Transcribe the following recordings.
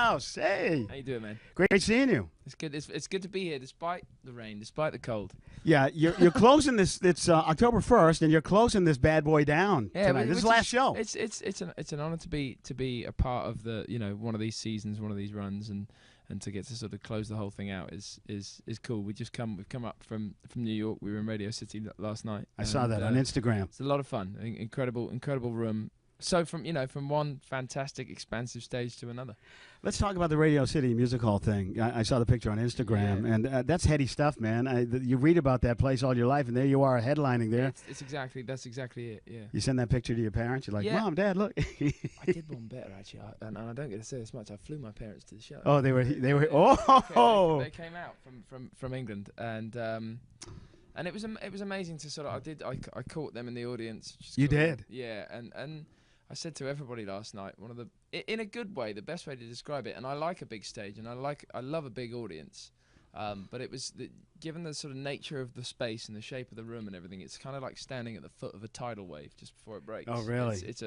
house. Hey, How you doing, man? great seeing you. It's good. It's good to be here, despite the rain, despite the cold. Yeah, you're closing this. It's October 1st, and you're closing this bad boy down tonight. This is the last show. It's an honor to be a part of the one of these seasons, one of these runs, and to get to sort of close the whole thing out is cool. We've come up from New York. We were in Radio City last night. I saw that on Instagram. It's a lot of fun. Incredible room. So from one fantastic expansive stage to another. Let's talk about the Radio City Music Hall thing. I saw the picture on Instagram, and that's heady stuff, man. You read about that place all your life, and there you are headlining there. That's exactly it. Yeah. You send that picture to your parents. You're like, Yeah. Mom, Dad, look. I did one better actually, and I don't get to say this much. I flew my parents to the show. Oh, they were. Oh, They came out from England, and it was amazing to sort of I caught them in the audience. You did? Yeah, and I said to everybody last night, in a good way, the best way to describe it, and I like a big stage, and I love a big audience, but it was given the sort of nature of the space and the shape of the room and everything, it's kind of like standing at the foot of a tidal wave just before it breaks. Oh, really? It's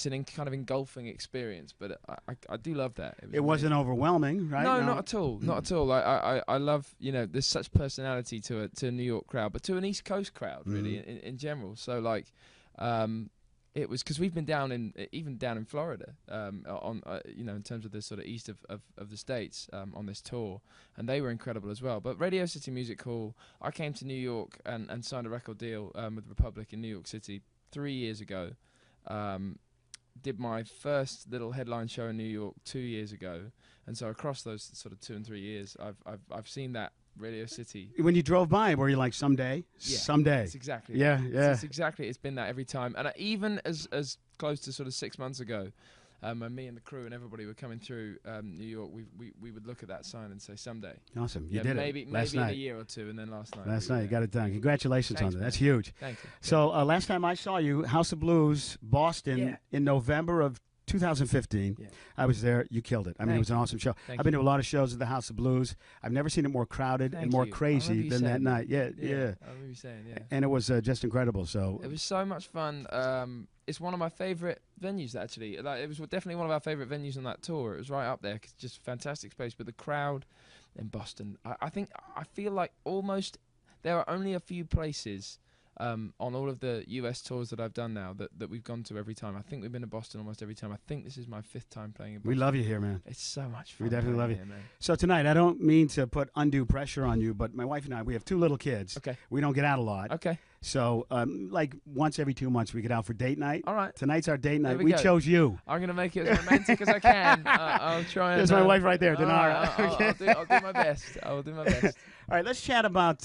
an kind of engulfing experience, but I do love that. It wasn't overwhelming, right? No, not at all. Not at all. I love, there's such personality to a New York crowd, but to an East Coast crowd, really, in general. So, like, it was because we've been even down in Florida, in terms of the sort of east of the states on this tour, and they were incredible as well. But Radio City Music Hall, I came to New York and signed a record deal with Republic in New York City 3 years ago. Did my first little headline show in New York 2 years ago, and so across those sort of 2 and 3 years, I've seen that Radio City. When you drove by, were you like, someday? Yeah, someday. It's exactly yeah, that. yeah. It's exactly. It's been that every time. And even as close to sort of 6 months ago, when me and the crew and everybody were coming through New York, we would look at that sign and say someday. Awesome, you did maybe it last in night. a year or two, and then last night. Last night, you got it done. Congratulations on that. That's huge. Thank you. So last time I saw you, House of Blues, Boston, in November of 2015. Yeah. I was there. You killed it. I mean, it was an awesome show. Thank I've been to a lot of shows at the House of Blues. I've never seen it more crowded and more crazy than that night. Yeah. I remember you saying, yeah. And it was just incredible. So it was so much fun. It's one of my favorite venues, actually. Like, it was definitely one of our favorite venues on that tour. It was right up there. 'Cause just fantastic space. But the crowd in Boston, I feel like almost there are only a few places on all of the US tours that I've done now that we've gone to every time. I think we've been to Boston almost every time. I think this is my 5th time playing in Boston. we love you here, man. It's so much fun. We definitely love you. Here, man. So tonight, I don't mean to put undue pressure on you, but my wife and I, we have 2 little kids. Okay. We don't get out a lot. Okay. So, like once every 2 months, we get out for date night. All right. Tonight's our date night. we We go. chose you. I'm going to make it as romantic as I can. I'll try and... There's my wife right there, all Denara. right, I'll do my best. I will do my best. All right, let's chat about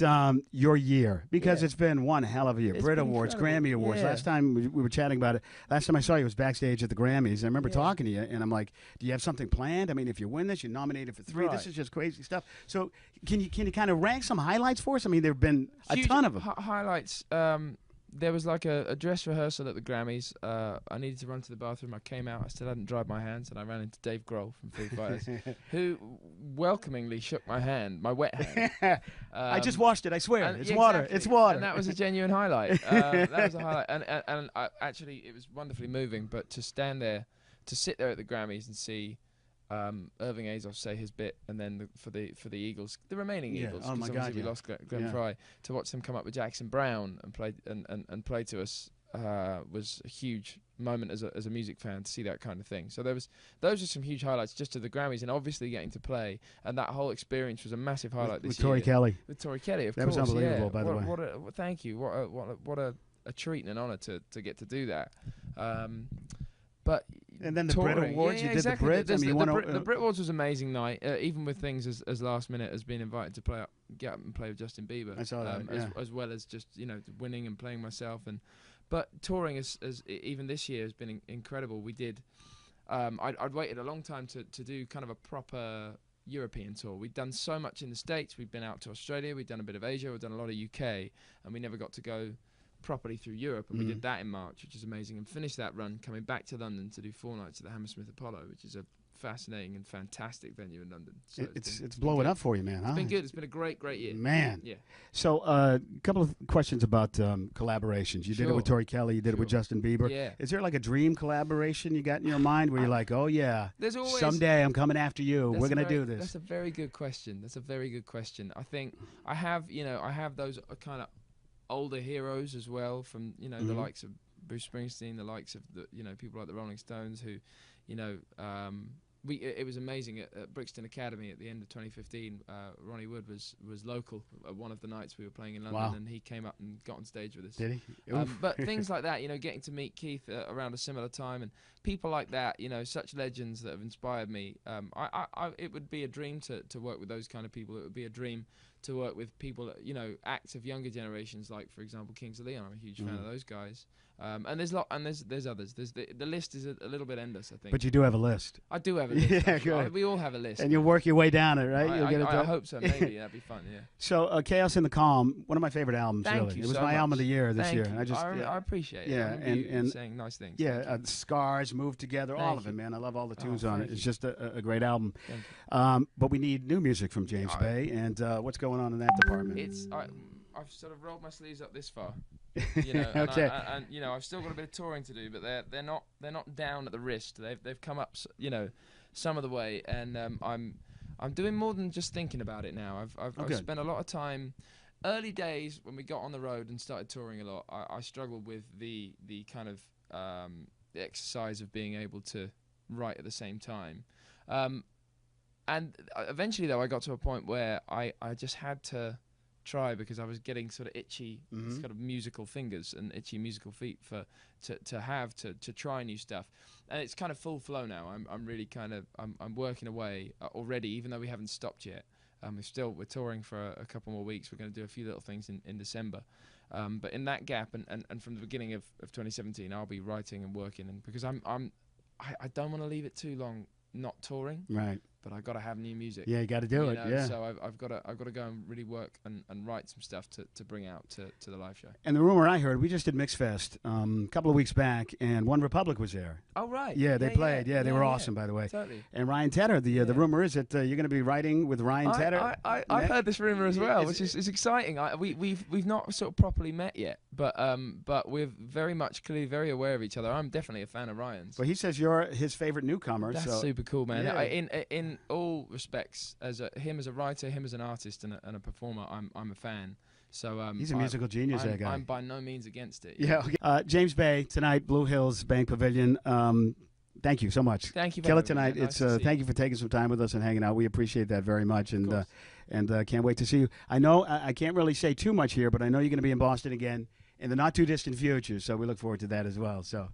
your year, because Yeah. it's been one hell of a year. It's Brit been Awards, incredible. Grammy Awards. Yeah. Last time we were chatting about it, last time I saw you was backstage at the Grammys. I remember Yeah. talking to you, and I'm like, do you have something planned? I mean, if you win this, you're nominated for 3. Right. This is just crazy stuff. So can you kind of rank some highlights for us? I mean, there have been a Huge ton of them. Highlights. There was like a dress rehearsal at the Grammys. I needed to run to the bathroom. I came out. I still hadn't dried my hands, and I ran into Dave Grohl from Foo Fighters, who welcomingly shook my hand, my wet hand. I just washed it, I swear. And- It's yeah, water. exactly. It's water. And that was a genuine highlight. That was a highlight. And actually, it was wonderfully moving. But to stand there, to sit there at the Grammys and see Irving Azoff say his bit, and then for the Eagles, the remaining Yeah. Eagles, Oh my because God, obviously we yeah. lost Glenn Yeah. Fry, to watch them come up with Jackson Brown and play and play to us was a huge moment as a music fan to see that kind of thing. So those are some huge highlights just of the Grammys, and obviously getting to play, and that whole experience was a massive highlight with this year. Tori Kelly. With Tori Kelly, of That course. was unbelievable, yeah. by the way. Thank you. What a treat and an honor to get to do that. But And then the Brit touring. Awards, Yeah, you did exactly. the Brits. I mean, you won the Brit Awards was an amazing night, even with things as last minute as being invited to get up and play with Justin Bieber. I saw that, yeah. as well as just winning and playing myself. But touring as even this year has been incredible. We did. I'd waited a long time to do kind of a proper European tour. We'd done so much in the States. We'd been out to Australia. We'd done a bit of Asia. We'd done a lot of UK, and we never got to go properly through Europe, and we did that in March, which is amazing, and finished that run coming back to London to do 4 nights at the Hammersmith Apollo, which is a fascinating and fantastic venue in London. So it's blowing up for you, man. It's been good. It's been a great year. Man. Yeah. So a couple of questions about collaborations. You did it with Tori Kelly. You did it with Justin Bieber. Yeah. Is there like a dream collaboration you got in your mind where you're like, oh yeah, there's always, someday I'm coming after you. We're gonna do this. That's a very good question. I think I have those kind of older heroes as well, from the likes of Bruce Springsteen, the likes of the people like the Rolling Stones, who it was amazing at Brixton Academy at the end of 2015. Ronnie Wood was local at one of the nights we were playing in London, and he came up and got on stage with us. Did he? But things like that, getting to meet Keith around a similar time, and people like that, such legends that have inspired me. It would be a dream to work with those kind of people. It would be a dream to work with people, acts of younger generations, like for example Kings of Leon. I'm a huge fan of those guys. And there's others. There's the list is a little bit endless, I think. But you do have a list. I do have a list. Yeah, good. We all have a list. And you'll work your way down it, right? You'll get it I hope so. Maybe that'd be fun. Yeah. So, Chaos in the Calm, one of my favorite albums. Thank really, you it was so my much. album of the year this year. Thank you. I appreciate it. Yeah, and saying nice things. Yeah, Scars, Move Together, all of it, man. I love all the tunes on it. It's just a great album. Thank you. But we need new music from James Bay, and what's going on in that department? I've sort of rolled my sleeves up this far. Okay. And I've still got a bit of touring to do, but they're not down at the wrist. They've come up, some of the way, and I'm doing more than just thinking about it now. I've spent a lot of time. Early days when we got on the road and started touring a lot, I struggled with the kind of the exercise of being able to write at the same time. And eventually, though, I got to a point where I just had to try, because I was getting sort of itchy kind of musical fingers and itchy musical feet to try new stuff. And it's kind of full flow now. I'm really kind of I'm working away already, even though we haven't stopped yet. We're touring for a couple more weeks. We're going to do a few little things in December. But in that gap and from the beginning of 2017, I'll be writing and working, and because I don't want to leave it too long not touring. Right. But I got to have new music. Yeah, you got to do it. Yeah. So I've got to go and really work and write some stuff to bring out to the live show. And the rumor I heard, we just did Mix Fest a couple of weeks back, and One Republic was there. Oh right. Yeah, they played. Yeah, they were awesome, by the way. Totally. And Ryan Tedder. The rumor is that you're going to be writing with Ryan Tedder. I've heard this rumor as well, which is exciting. We've not sort of properly met yet, but we're very much clearly very aware of each other. I'm definitely a fan of Ryan's. Well, he says you're his favorite newcomer. That's so super cool, man. Yeah. In all respects, him as a writer, him as an artist and a performer, I'm a fan. So he's a musical genius, that guy. I'm by no means against it. Yeah. Okay. James Bay tonight, Blue Hills Bank Pavilion. Thank you so much. Thank you. Kill it tonight. Nice Thank you for taking some time with us and hanging out. We appreciate that very much, and can't wait to see you. I know I can't really say too much here, but I know you're going to be in Boston again in the not too distant future. So we look forward to that as well. So.